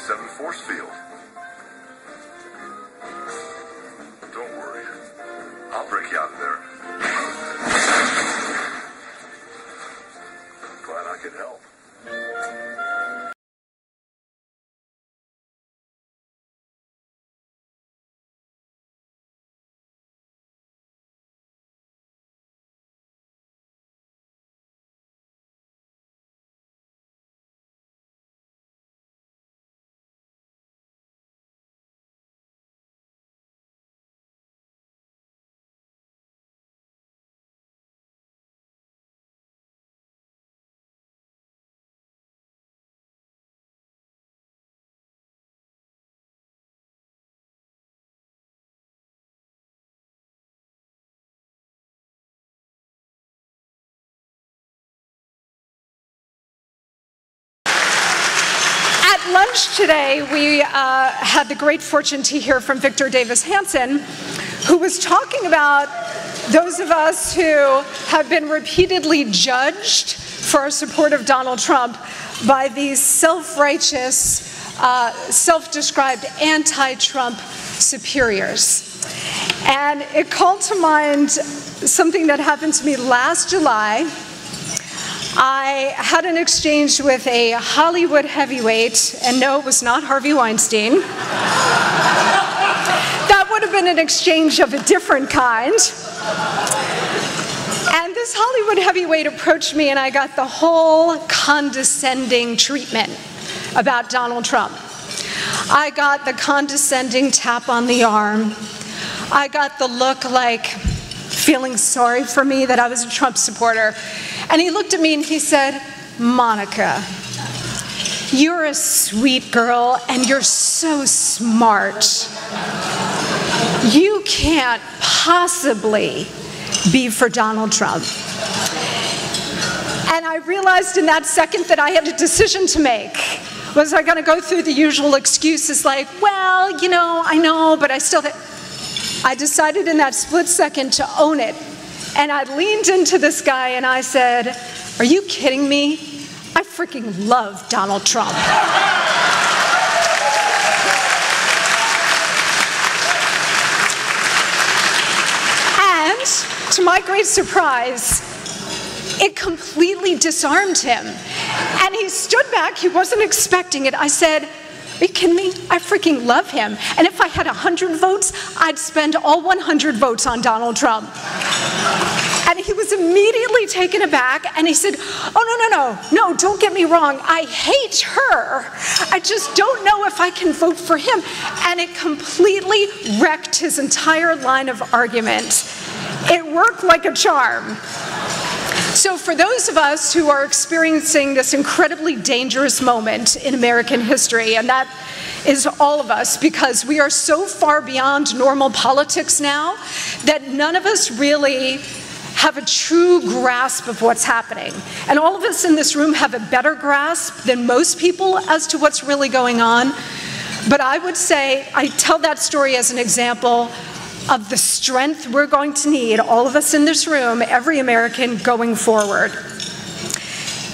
7 force field. Don't worry. I'll break you out of there. Glad I could help. Lunch today, we had the great fortune to hear from Victor Davis Hanson, who was talking about those of us who have been repeatedly judged for our support of Donald Trump by these self-righteous, self-described anti-Trump superiors. And it called to mind something that happened to me last July. I had an exchange with a Hollywood heavyweight, and no, it was not Harvey Weinstein. That would have been an exchange of a different kind. And this Hollywood heavyweight approached me, and I got the whole condescending treatment about Donald Trump. I got the condescending tap on the arm. I got the look like feeling sorry for me that I was a Trump supporter. And he looked at me and he said, "Monica, you're a sweet girl and you're so smart. You can't possibly be for Donald Trump." And I realized in that second that I had a decision to make. Was I going to go through the usual excuses like, well, you know, I know, but I still... I decided in that split second to own it. And I leaned into this guy and I said, "Are you kidding me? I freaking love Donald Trump." And to my great surprise, it completely disarmed him. And he stood back, he wasn't expecting it. I said, "Are you kidding me? I freaking love him. And if I had 100 votes, I'd spend all 100 votes on Donald Trump." And he was immediately taken aback, and he said, "Oh, no, don't get me wrong. I hate her. I just don't know if I can vote for him." And it completely wrecked his entire line of argument. It worked like a charm. So for those of us who are experiencing this incredibly dangerous moment in American history, and that is all of us, because we are so far beyond normal politics now that none of us really have a true grasp of what's happening. And all of us in this room have a better grasp than most people as to what's really going on. But I would say, I tell that story as an example of the strength we're going to need, all of us in this room, every American going forward.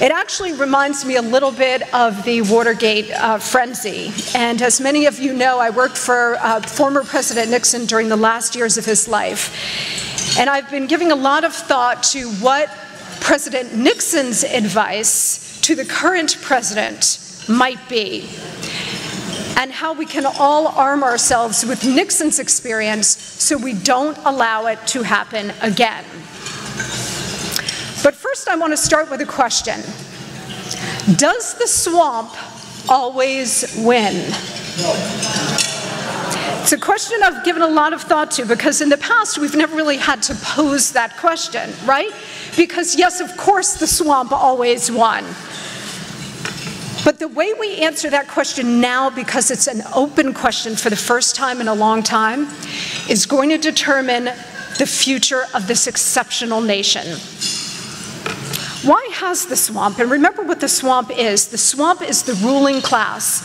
It actually reminds me a little bit of the Watergate frenzy. And as many of you know, I worked for former President Nixon during the last years of his life. And I've been giving a lot of thought to what President Nixon's advice to the current president might be, and how we can all arm ourselves with Nixon's experience so we don't allow it to happen again. But first I want to start with a question. Does the swamp always win? It's a question I've given a lot of thought to, because in the past we've never really had to pose that question, right? Because yes, of course the swamp always won. But the way we answer that question now, because it's an open question for the first time in a long time, is going to determine the future of this exceptional nation. Why has the swamp? And remember what the swamp is. The swamp is the ruling class,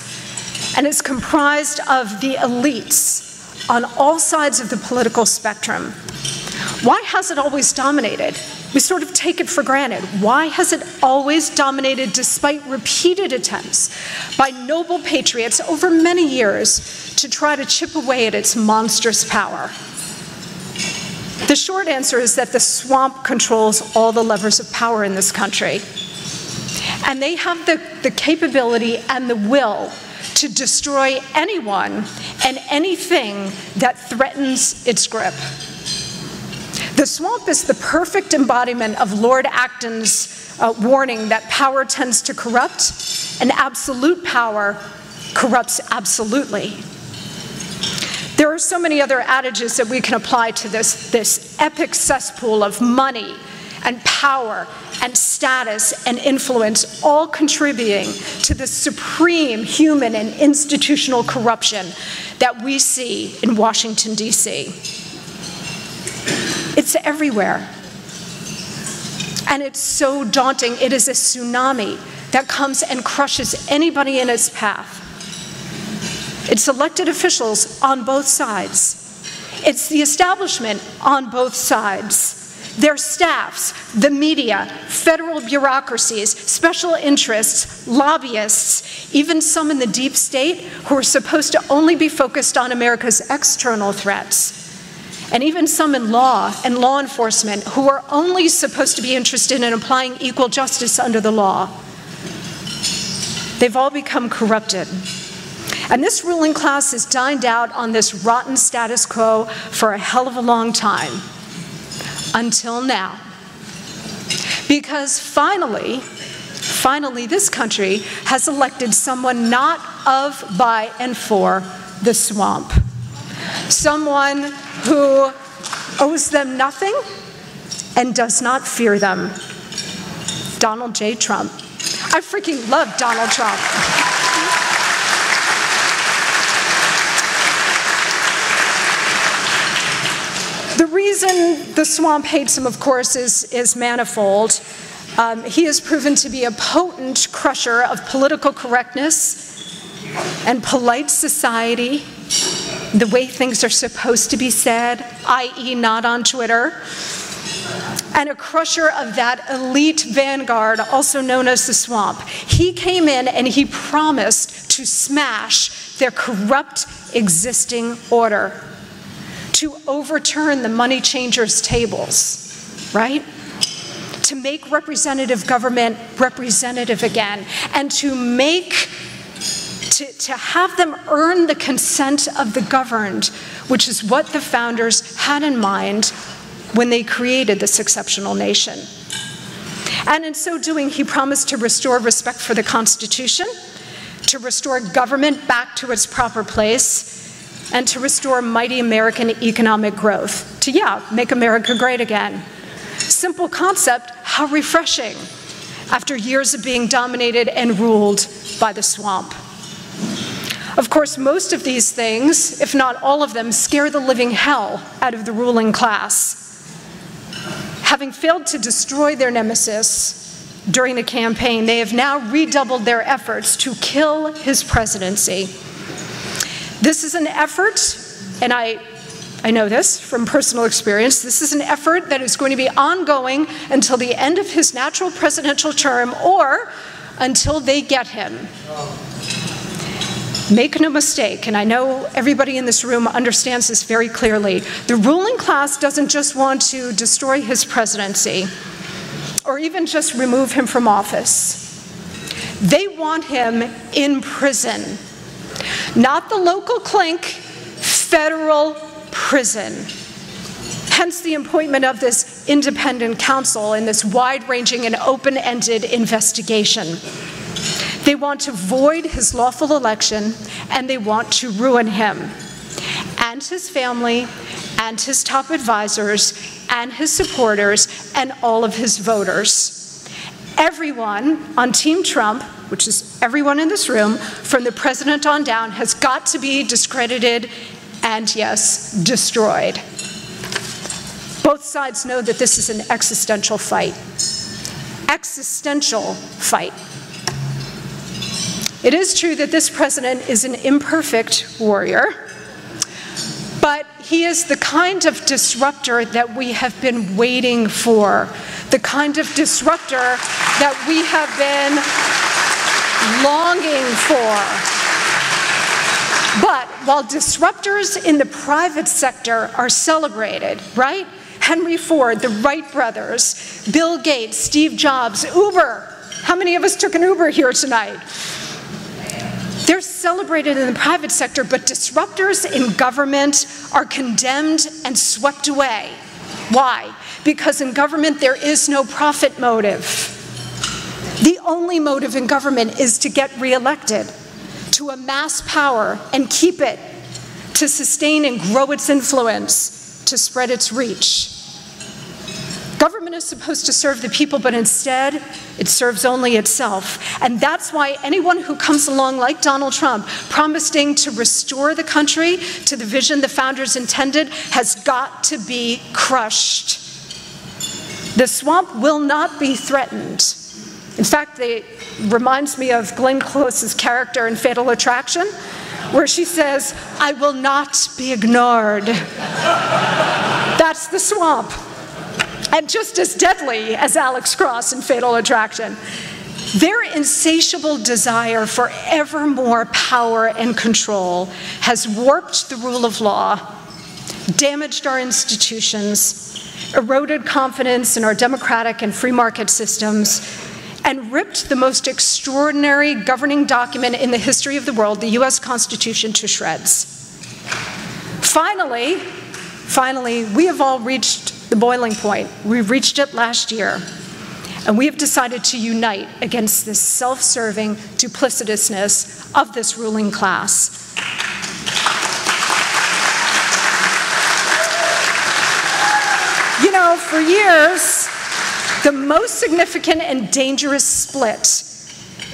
and it's comprised of the elites on all sides of the political spectrum. Why has it always dominated? We sort of take it for granted. Why has it always dominated despite repeated attempts by noble patriots over many years to try to chip away at its monstrous power? The short answer is that the swamp controls all the levers of power in this country. And they have the capability and the will to destroy anyone and anything that threatens its grip. The swamp is the perfect embodiment of Lord Acton's warning that power tends to corrupt, and absolute power corrupts absolutely. There are so many other adages that we can apply to this epic cesspool of money and power and status and influence, all contributing to the supreme human and institutional corruption that we see in Washington, D.C. It's everywhere. And it's so daunting. It is a tsunami that comes and crushes anybody in its path. It's elected officials on both sides. It's the establishment on both sides. Their staffs, the media, federal bureaucracies, special interests, lobbyists, even some in the deep state who are supposed to only be focused on America's external threats. And even some in law and law enforcement who are only supposed to be interested in applying equal justice under the law. They've all become corrupted. And this ruling class has dined out on this rotten status quo for a hell of a long time. Until now. Because finally, this country has elected someone not of, by, and for the swamp. Someone who owes them nothing and does not fear them. Donald J. Trump. I freaking love Donald Trump. The reason the swamp hates him, of course, is manifold. He has proven to be a potent crusher of political correctness and polite society, the way things are supposed to be said, i.e. not on Twitter, and a crusher of that elite vanguard, also known as the swamp. He came in and he promised to smash their corrupt existing order, to overturn the money changers' tables, right? To make representative government representative again, and to have them earn the consent of the governed, which is what the founders had in mind when they created this exceptional nation. And in so doing, he promised to restore respect for the Constitution, to restore government back to its proper place, and to restore mighty American economic growth, to, make America great again. Simple concept, how refreshing, after years of being dominated and ruled by the swamp. Of course, most of these things, if not all of them, scare the living hell out of the ruling class. Having failed to destroy their nemesis during the campaign, they have now redoubled their efforts to kill his presidency. This is an effort, and I know this from personal experience, this is an effort that is going to be ongoing until the end of his natural presidential term or until they get him. Make no mistake, and I know everybody in this room understands this very clearly, the ruling class doesn't just want to destroy his presidency or even just remove him from office. They want him in prison. Not the local clink, federal prison. Hence the appointment of this independent counsel in this wide-ranging and open-ended investigation. They want to void his lawful election, and they want to ruin him, and his family, and his top advisors, and his supporters, and all of his voters. Everyone on Team Trump, which is everyone in this room, from the president on down, has got to be discredited and, yes, destroyed. Both sides know that this is an existential fight. Existential fight. It is true that this president is an imperfect warrior, but he is the kind of disruptor that we have been waiting for the kind of disruptor that we have been longing for. But while disruptors in the private sector are celebrated, right? Henry Ford, the Wright brothers, Bill Gates, Steve Jobs, Uber. How many of us took an Uber here tonight? They're celebrated in the private sector, but disruptors in government are condemned and swept away. Why? Because in government there is no profit motive. The only motive in government is to get reelected, to amass power and keep it, to sustain and grow its influence, to spread its reach. Government is supposed to serve the people, but instead, it serves only itself. And that's why anyone who comes along like Donald Trump, promising to restore the country to the vision the founders intended, has got to be crushed. The swamp will not be threatened. In fact, it reminds me of Glenn Close's character in Fatal Attraction, where she says, "I will not be ignored." That's the swamp. And just as deadly as Alex Cross in Fatal Attraction. Their insatiable desire for ever more power and control has warped the rule of law, damaged our institutions, eroded confidence in our democratic and free market systems, and ripped the most extraordinary governing document in the history of the world, the US Constitution, to shreds. Finally, we have all reached the boiling point. We reached it last year, and we have decided to unite against this self-serving duplicitousness of this ruling class. You know, for years, the most significant and dangerous split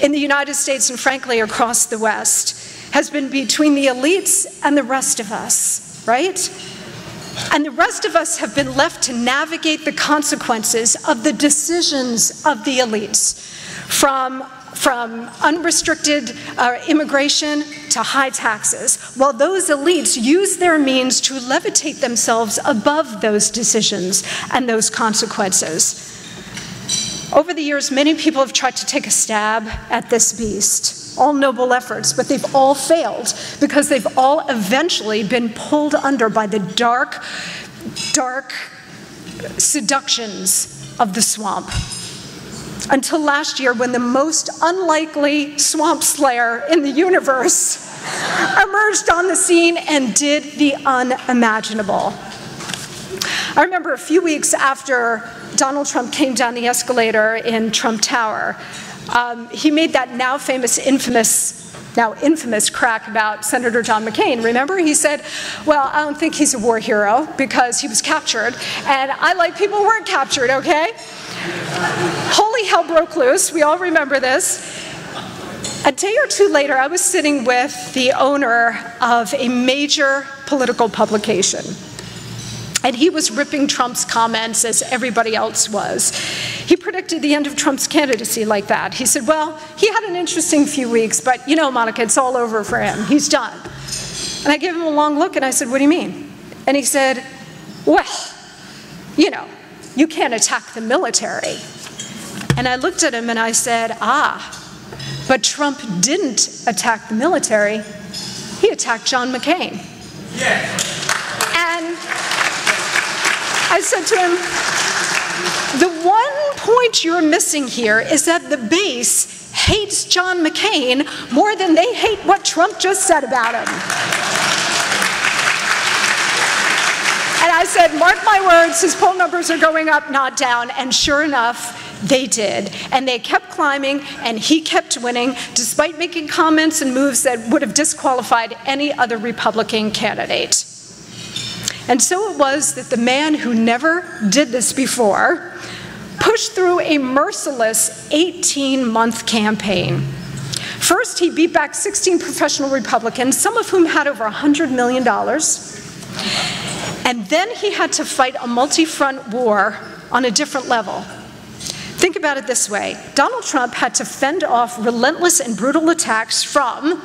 in the United States and frankly across the West has been between the elites and the rest of us, right? And the rest of us have been left to navigate the consequences of the decisions of the elites, from unrestricted immigration to high taxes, while those elites use their means to levitate themselves above those decisions and those consequences. Over the years, many people have tried to take a stab at this beast. All noble efforts, but they've all failed because they've all eventually been pulled under by the dark, dark seductions of the swamp. Until last year, when the most unlikely swamp slayer in the universe emerged on the scene and did the unimaginable. I remember a few weeks after Donald Trump came down the escalator in Trump Tower, he made that now infamous crack about Senator John McCain. Remember? He said, well, I don't think he's a war hero because he was captured, and I like people who weren't captured, okay? Holy hell broke loose. We all remember this. A day or two later, I was sitting with the owner of a major political publication. And he was ripping Trump's comments as everybody else was. He predicted the end of Trump's candidacy like that. He said, well, he had an interesting few weeks, but you know, Monica, it's all over for him. He's done. And I gave him a long look and I said, what do you mean? And he said, well, you know, you can't attack the military. And I looked at him and I said, but Trump didn't attack the military. He attacked John McCain. Yes. And I said to him, the one point you're missing here is that the base hates John McCain more than they hate what Trump just said about him. And I said, mark my words, his poll numbers are going up, not down. And sure enough, they did. And they kept climbing, and he kept winning, despite making comments and moves that would have disqualified any other Republican candidate. And so it was that the man who never did this before pushed through a merciless 18-month campaign. First, he beat back 16 professional Republicans, some of whom had over $100 million. And then he had to fight a multi-front war on a different level. Think about it this way. Donald Trump had to fend off relentless and brutal attacks from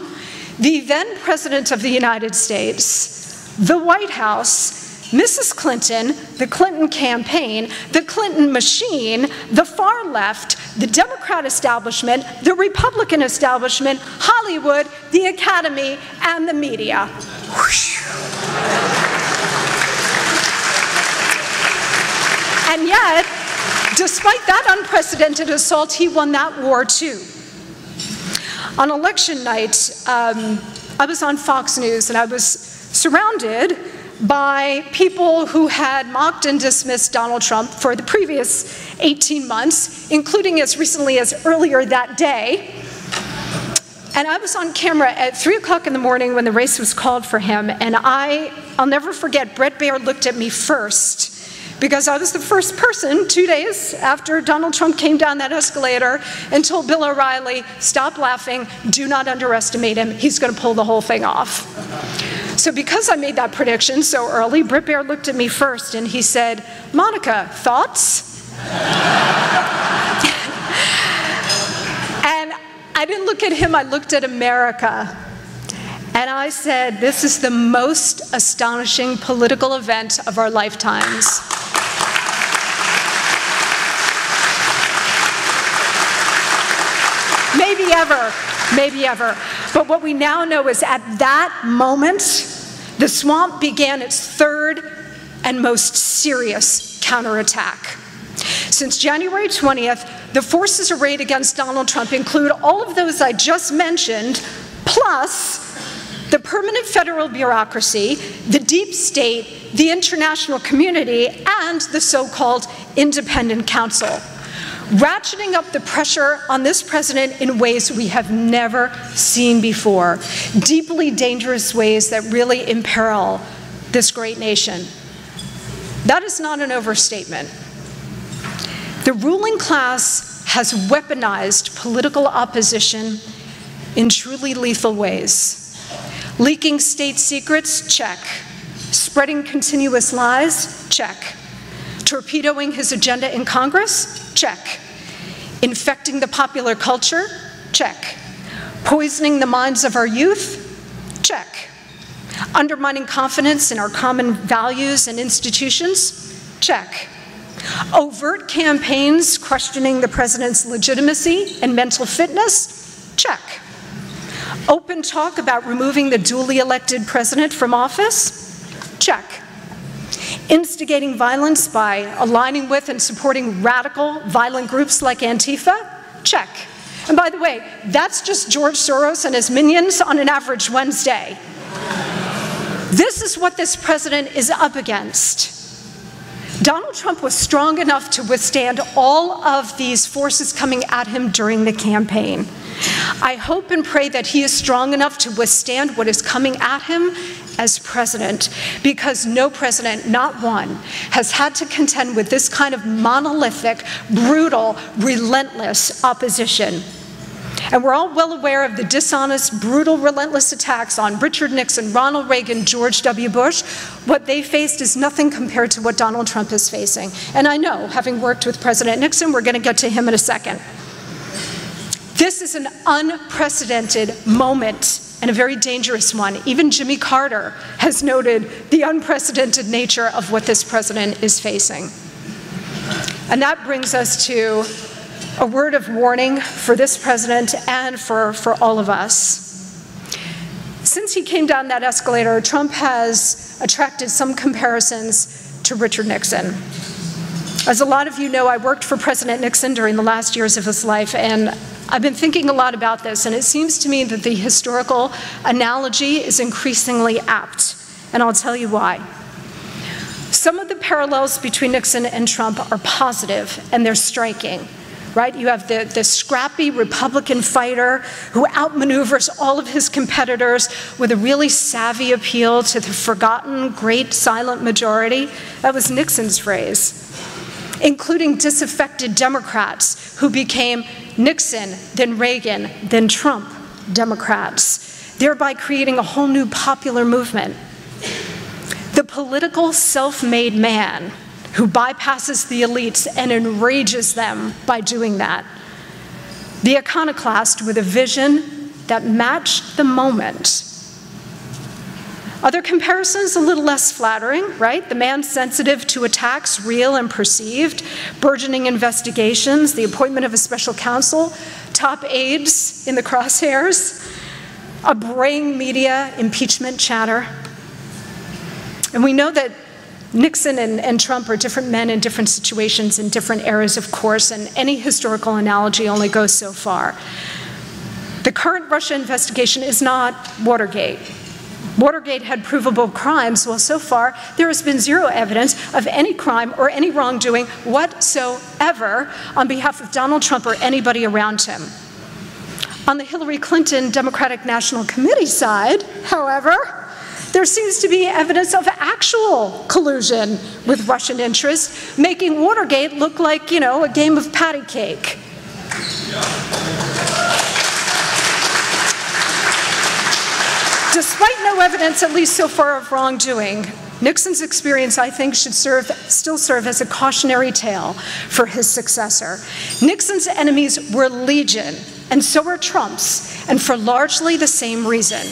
the then President of the United States, the White House, Mrs. Clinton, the Clinton campaign, the Clinton machine, the far left, the Democrat establishment, the Republican establishment, Hollywood, the Academy, and the media. And yet, despite that unprecedented assault, he won that war too. On election night, I was on Fox News and I was surrounded by people who had mocked and dismissed Donald Trump for the previous 18 months, including as recently as earlier that day. And I was on camera at 3 o'clock in the morning when the race was called for him, and I'll never forget, Bret Baier looked at me first, because I was the first person 2 days after Donald Trump came down that escalator and told Bill O'Reilly, stop laughing, do not underestimate him, he's going to pull the whole thing off. So because I made that prediction so early, Bret Baier looked at me first and he said, Monica, thoughts? And I didn't look at him, I looked at America. And I said, this is the most astonishing political event of our lifetimes. Maybe ever, maybe ever. But what we now know is at that moment, the swamp began its third and most serious counterattack. Since January 20th, the forces arrayed against Donald Trump include all of those I just mentioned, plus the permanent federal bureaucracy, the deep state, the international community, and the so-called independent counsel, ratcheting up the pressure on this president in ways we have never seen before, deeply dangerous ways that really imperil this great nation. That is not an overstatement. The ruling class has weaponized political opposition in truly lethal ways. Leaking state secrets? Check. Spreading continuous lies? Check. Torpedoing his agenda in Congress? Check. Infecting the popular culture? Check. Poisoning the minds of our youth? Check. Undermining confidence in our common values and institutions? Check. Overt campaigns questioning the president's legitimacy and mental fitness? Check. Open talk about removing the duly elected president from office? Check. Instigating violence by aligning with and supporting radical, violent groups like Antifa? Check. And by the way, that's just George Soros and his minions on an average Wednesday. This is what this president is up against. Donald Trump was strong enough to withstand all of these forces coming at him during the campaign. I hope and pray that he is strong enough to withstand what is coming at him as president, because no president, not one, has had to contend with this kind of monolithic, brutal, relentless opposition. And we're all well aware of the dishonest, brutal, relentless attacks on Richard Nixon, Ronald Reagan, George W. Bush. What they faced is nothing compared to what Donald Trump is facing. And I know, having worked with President Nixon, we're going to get to him in a second. This is an unprecedented moment and a very dangerous one. Even Jimmy Carter has noted the unprecedented nature of what this president is facing. And that brings us to a word of warning for this president and for all of us. Since he came down that escalator, Trump has attracted some comparisons to Richard Nixon. As a lot of you know, I worked for President Nixon during the last years of his life, and I've been thinking a lot about this, and it seems to me that the historical analogy is increasingly apt, and I'll tell you why. Some of the parallels between Nixon and Trump are positive, and they're striking. Right? You have the scrappy Republican fighter who outmaneuvers all of his competitors with a really savvy appeal to the forgotten great silent majority. That was Nixon's phrase. Including disaffected Democrats who became Nixon, then Reagan, then Trump Democrats, thereby creating a whole new popular movement. The political self-made man who bypasses the elites and enrages them by doing that. The iconoclast with a vision that matched the moment. Other comparisons, a little less flattering, right? The man sensitive to attacks, real and perceived, burgeoning investigations, the appointment of a special counsel, top aides in the crosshairs, a braying media, impeachment chatter. And we know that Nixon and Trump are different men in different situations in different eras, of course, and any historical analogy only goes so far. The current Russia investigation is not Watergate. Watergate had provable crimes. Well, so far, there has been zero evidence of any crime or any wrongdoing whatsoever on behalf of Donald Trump or anybody around him. On the Hillary Clinton Democratic National Committee side, however, there seems to be evidence of actual collusion with Russian interests, making Watergate look like, you know, a game of patty cake. Despite no evidence, at least so far, of wrongdoing, Nixon's experience, I think, should still serve as a cautionary tale for his successor. Nixon's enemies were legion, and so are Trump's, and for largely the same reason.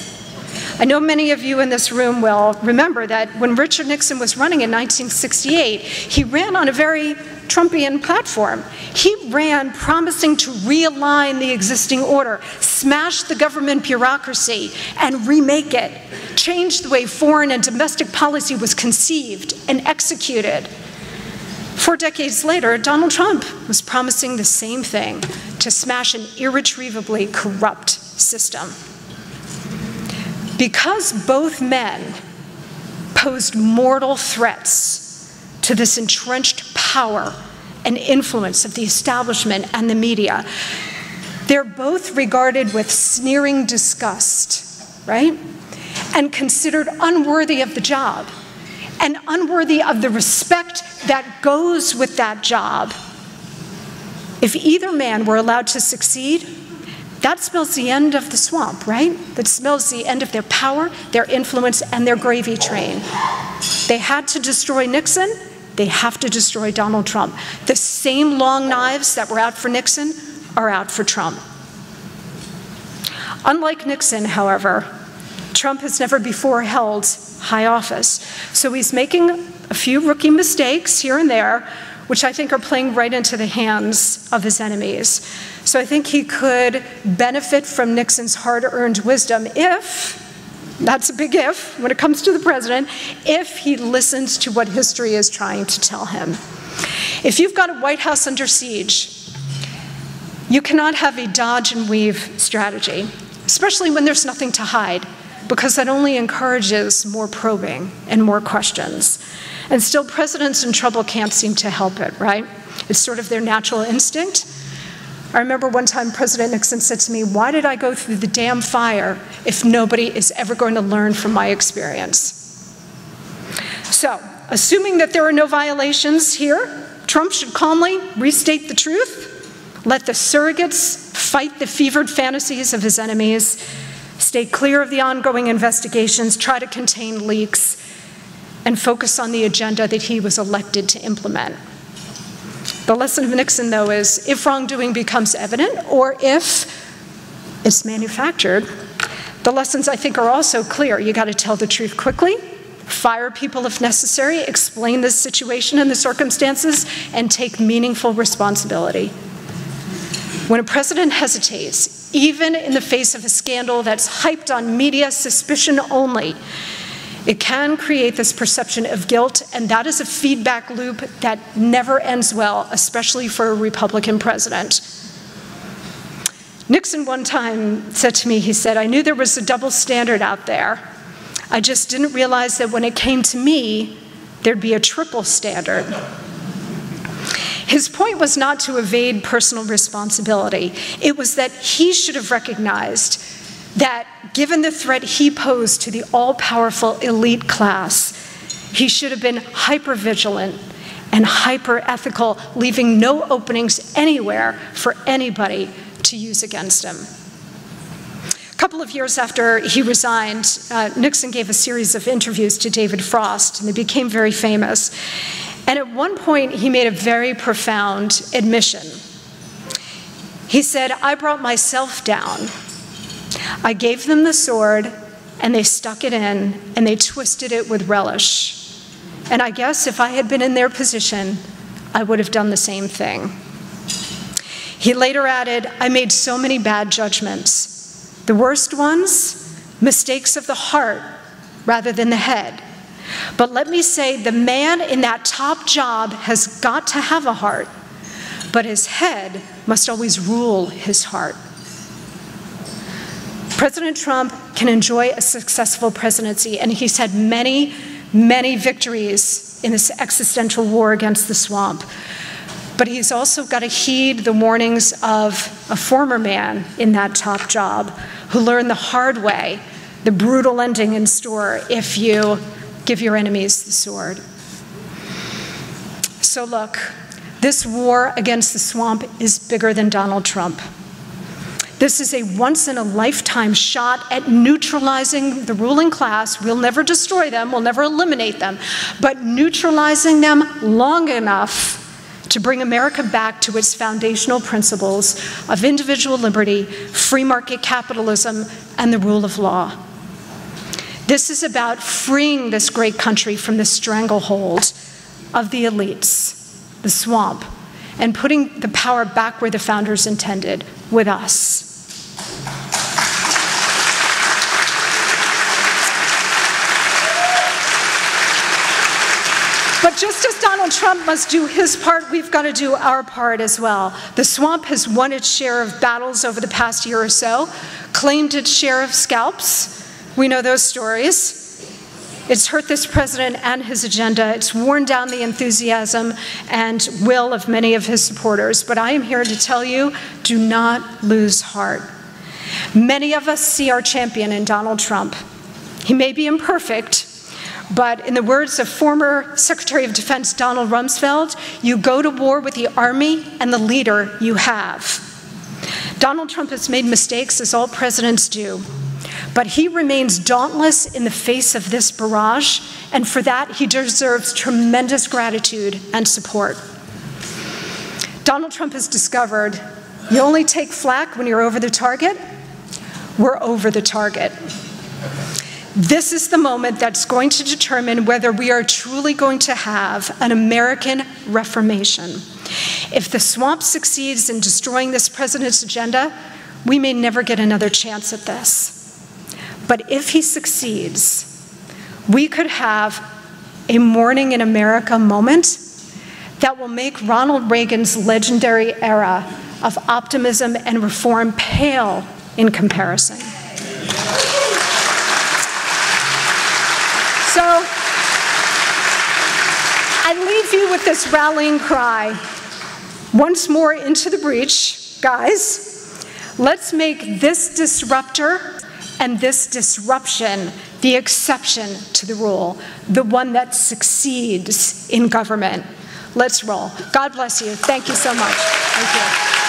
I know many of you in this room will remember that when Richard Nixon was running in 1968, he ran on a very Trumpian platform. He ran promising to realign the existing order, smash the government bureaucracy, and remake it, change the way foreign and domestic policy was conceived and executed. 4 decades later, Donald Trump was promising the same thing, to smash an irretrievably corrupt system. Because both men posed mortal threats to this entrenched power and influence of the establishment and the media, they're both regarded with sneering disgust, right? And considered unworthy of the job and unworthy of the respect that goes with that job. If either man were allowed to succeed, that spells the end of the swamp, right? That spells the end of their power, their influence, and their gravy train. They had to destroy Nixon. They have to destroy Donald Trump. The same long knives that were out for Nixon are out for Trump. Unlike Nixon, however, Trump has never before held high office. So he's making a few rookie mistakes here and there, which I think are playing right into the hands of his enemies. So I think he could benefit from Nixon's hard-earned wisdom if, that's a big if when it comes to the president, if he listens to what history is trying to tell him. If you've got a White House under siege, you cannot have a dodge and weave strategy, especially when there's nothing to hide, because that only encourages more probing and more questions. And still, presidents in trouble can't seem to help it, right? It's sort of their natural instinct. I remember one time President Nixon said to me, "Why did I go through the damn fire if nobody is ever going to learn from my experience?" So, assuming that there are no violations here, Trump should calmly restate the truth, let the surrogates fight the fevered fantasies of his enemies, stay clear of the ongoing investigations, try to contain leaks, and focus on the agenda that he was elected to implement. The lesson of Nixon, though, is if wrongdoing becomes evident or if it's manufactured, the lessons, I think, are also clear. You got to tell the truth quickly, fire people if necessary, explain the situation and the circumstances, and take meaningful responsibility. When a president hesitates, even in the face of a scandal that's hyped on media suspicion only, it can create this perception of guilt, and that is a feedback loop that never ends well, especially for a Republican president. Nixon one time said to me, he said, "I knew there was a double standard out there. I just didn't realize that when it came to me, there'd be a triple standard." His point was not to evade personal responsibility. It was that he should have recognized that given the threat he posed to the all-powerful elite class, he should have been hyper-vigilant and hyper-ethical, leaving no openings anywhere for anybody to use against him. A couple of years after he resigned, Nixon gave a series of interviews to David Frost, and they became very famous. And at one point, he made a very profound admission. He said, "I brought myself down. I gave them the sword, and they stuck it in, and they twisted it with relish. And I guess if I had been in their position, I would have done the same thing. He later added, I made so many bad judgments. The worst ones, mistakes of the heart rather than the head. But let me say, the man in that top job has got to have a heart, but his head must always rule his heart. President Trump can enjoy a successful presidency, and he's had many, many victories in this existential war against the swamp. But he's also got to heed the warnings of a former man in that top job who learned the hard way, the brutal ending in store if you give your enemies the sword. So look, this war against the swamp is bigger than Donald Trump. This is a once-in-a-lifetime shot at neutralizing the ruling class. We'll never destroy them, we'll never eliminate them, but neutralizing them long enough to bring America back to its foundational principles of individual liberty, free market capitalism, and the rule of law. This is about freeing this great country from the stranglehold of the elites, the swamp, and putting the power back where the founders intended, with us. But just as Donald Trump must do his part, we've got to do our part as well. The swamp has won its share of battles over the past year or so, claimed its share of scalps. We know those stories. It's hurt this president and his agenda. It's worn down the enthusiasm and will of many of his supporters. But I am here to tell you, do not lose heart. Many of us see our champion in Donald Trump. He may be imperfect, but in the words of former Secretary of Defense Donald Rumsfeld, you go to war with the army and the leader you have. Donald Trump has made mistakes, as all presidents do. But he remains dauntless in the face of this barrage, and for that he deserves tremendous gratitude and support. Donald Trump has discovered you only take flak when you're over the target. We're over the target. This is the moment that's going to determine whether we are truly going to have an American Reformation. If the swamp succeeds in destroying this president's agenda, we may never get another chance at this. But if he succeeds, we could have a Morning in America moment that will make Ronald Reagan's legendary era of optimism and reform pale in comparison. So I leave you with this rallying cry. Once more into the breach, guys. Let's make this disruptor and this disruption the exception to the rule, the one that succeeds in government. Let's roll. God bless you. Thank you so much. Thank you.